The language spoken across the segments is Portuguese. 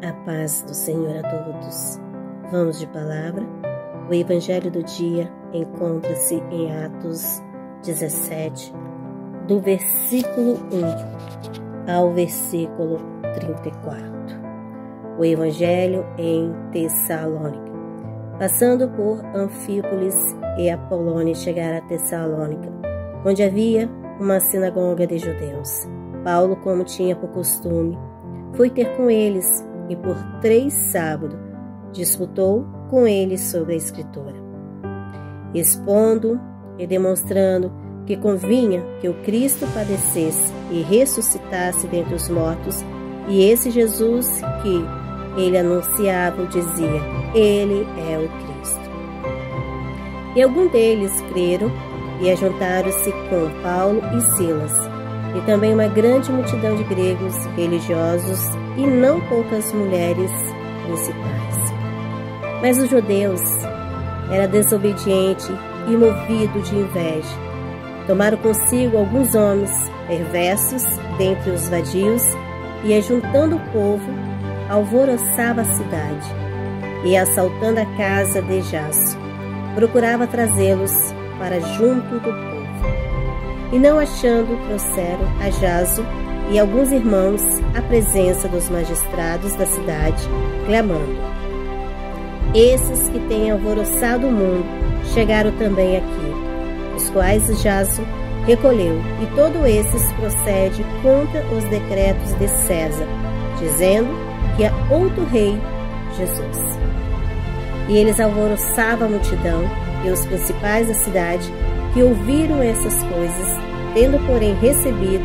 A paz do Senhor a todos. Vamos de palavra. O Evangelho do dia encontra-se em Atos 17, do versículo 1 ao versículo 34. O Evangelho em Tessalônica. Passando por Anfípolis e Apolônia, chegaram a Tessalônica, onde havia uma sinagoga de judeus. Paulo, como tinha por costume, foi ter com eles e por 3 sábados disputou com eles sobre a Escritura, expondo e demonstrando que convinha que o Cristo padecesse e ressuscitasse dentre os mortos, e esse Jesus que ele anunciava dizia: Ele é o Cristo. E alguns deles creram e ajuntaram-se com Paulo e Silas, e também uma grande multidão de gregos religiosos e não poucas mulheres principais. Mas os judeus era desobediente e movido de inveja. Tomaram consigo alguns homens perversos dentre os vadios e, ajuntando o povo, alvoroçava a cidade e, assaltando a casa de Jason, procurava trazê-los para junto do povo. E não achando, trouxeram a Jason e alguns irmãos à presença dos magistrados da cidade, clamando: Esses que têm alvoroçado o mundo chegaram também aqui, os quais Jason recolheu, e todo esses procede contra os decretos de César, dizendo que há outro rei, Jesus. E eles alvoroçavam a multidão e os principais da cidade, que ouviram essas coisas, tendo porém recebido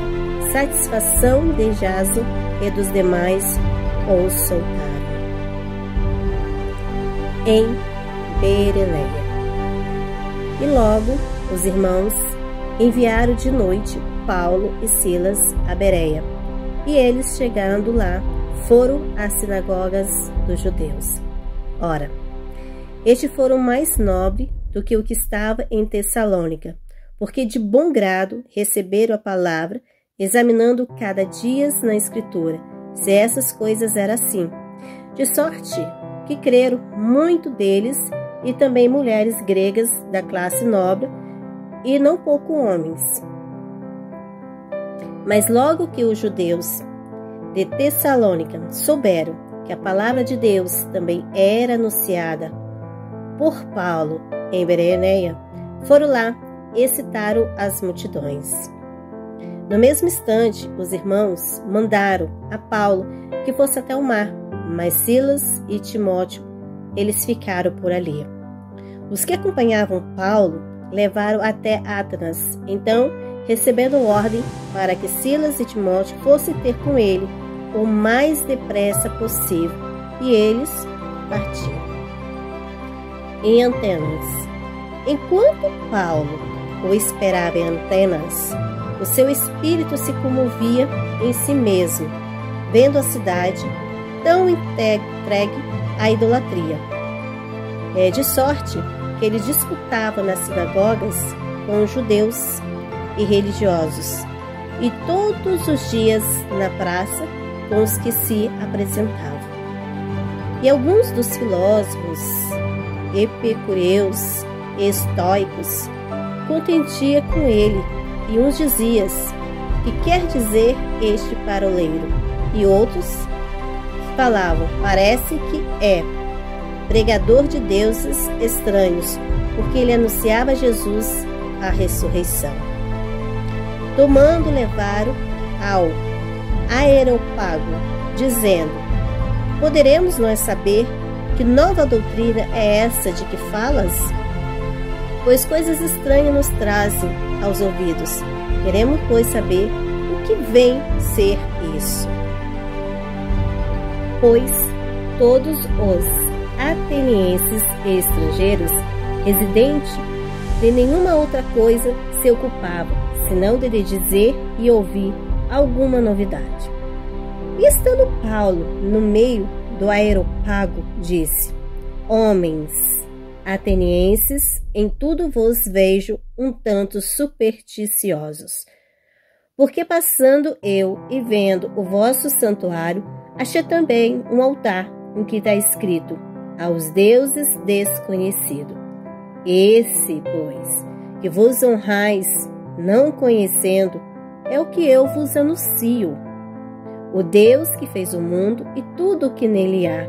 satisfação de Jason e dos demais, os soltaram. Em Bereia. E logo os irmãos enviaram de noite Paulo e Silas a Bereia, e eles, chegando lá, foram às sinagogas dos judeus. Ora, estes foram mais nobres do que o que estava em Tessalônica, porque de bom grado receberam a palavra, examinando cada dia na Escritura, se essas coisas eram assim. De sorte que creram muito deles, e também mulheres gregas da classe nobre, e não pouco homens. Mas logo que os judeus de Tessalônica souberam que a palavra de Deus também era anunciada por Paulo em Bereia, foram lá e excitaram as multidões. No mesmo instante, os irmãos mandaram a Paulo que fosse até o mar, mas Silas e Timóteo, eles ficaram por ali. Os que acompanhavam Paulo levaram até Atenas, então, recebendo ordem para que Silas e Timóteo fossem ter com ele o mais depressa possível, e eles partiram. Em Atenas. Enquanto Paulo o esperava em Atenas, o seu espírito se comovia em si mesmo, vendo a cidade tão entregue à idolatria. É de sorte que ele disputava nas sinagogas com os judeus e religiosos, e todos os dias na praça com os que se apresentavam. E alguns dos filósofos, epicureus e estoicos contendia com ele, e uns diziam: que quer dizer este paroleiro? E outros falavam: parece que é pregador de deuses estranhos, porque ele anunciava a Jesus a ressurreição. Tomando, levaram ao Areópago, dizendo: poderemos nós saber que nova doutrina é essa de que falas? Pois coisas estranhas nos trazem aos ouvidos. Queremos, pois, saber o que vem ser isso. Pois todos os atenienses e estrangeiros residentes de nenhuma outra coisa se ocupavam, senão de dizer e ouvir alguma novidade. E estando Paulo no meio do Areópago, disse: homens atenienses, em tudo vos vejo um tanto supersticiosos. Porque passando eu e vendo o vosso santuário, Achei também um altar em que está escrito: aos deuses desconhecidos. Esse, pois, que vos honrais, não conhecendo, é o que eu vos anuncio. O Deus que fez o mundo e tudo o que nele há,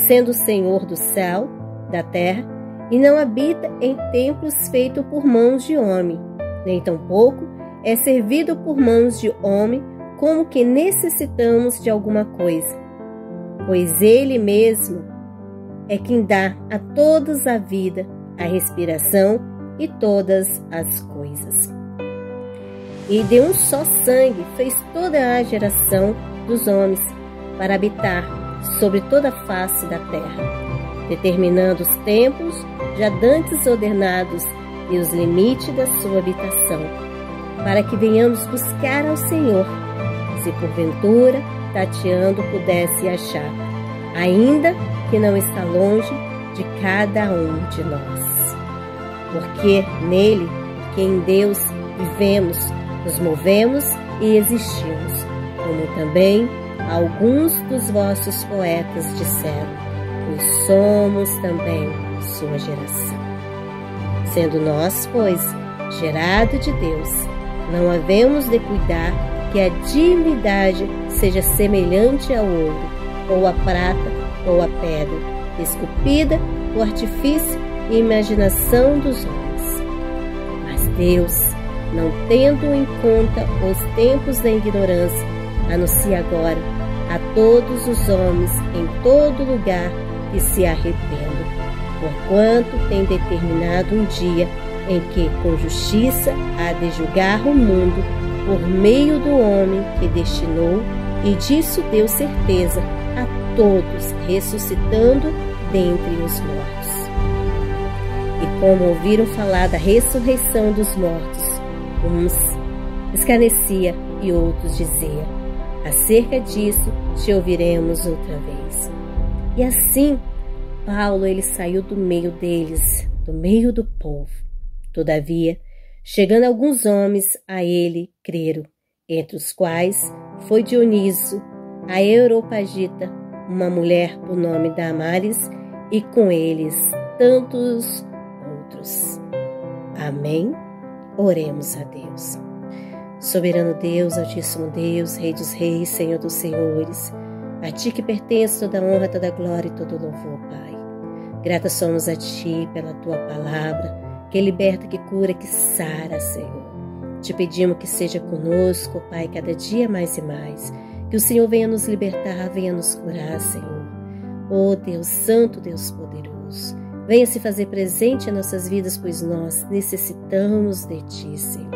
sendo o Senhor do céu, da terra, e não habita em templos feitos por mãos de homem, nem tampouco é servido por mãos de homem, como que necessitamos de alguma coisa, pois Ele mesmo é quem dá a todos a vida, a respiração e todas as coisas. E de um só sangue fez toda a geração dos homens para habitar sobre toda a face da terra, determinando os tempos já dantes ordenados e os limites da sua habitação, para que venhamos buscar ao Senhor, se porventura tateando pudesse achar, ainda que não está longe de cada um de nós. Porque nele, porque em Deus vivemos, nos movemos e existimos, como também alguns dos vossos poetas disseram, pois somos também sua geração. Sendo nós, pois, gerado de Deus, não havemos de cuidar que a divindade seja semelhante ao ouro, ou à prata, ou à pedra, esculpida por artifício e imaginação dos homens. Mas Deus, não tendo em conta os tempos da ignorância, anuncia agora a todos os homens em todo lugar que se arrependam, porquanto tem determinado um dia em que com justiça há de julgar o mundo por meio do homem que destinou, e disso deu certeza a todos, ressuscitando dentre os mortos. E como ouviram falar da ressurreição dos mortos, uns escarnecia e outros dizia: acerca disso te ouviremos outra vez. E assim Paulo ele saiu do meio deles, do meio do povo. Todavia, chegando alguns homens a ele creram, entre os quais foi Dioniso, a Areopagita, uma mulher por nome Damaris, e com eles tantos outros. Amém? Oremos a Deus. Soberano Deus, Altíssimo Deus, Rei dos Reis, Senhor dos Senhores, a Ti que pertence toda a honra, toda a glória e todo o louvor, Pai. Grata somos a Ti pela Tua palavra, que liberta, que cura, que sara, Senhor. Te pedimos que seja conosco, Pai, cada dia mais e mais, que o Senhor venha nos libertar, venha nos curar, Senhor. Ó Deus Santo, Deus poderoso, venha se fazer presente em nossas vidas, pois nós necessitamos de Ti, Senhor.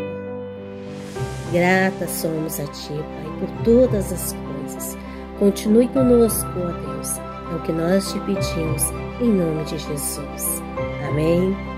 Grata somos a Ti, Pai, por todas as coisas. Continue conosco, ó Deus, é o que nós te pedimos, em nome de Jesus. Amém.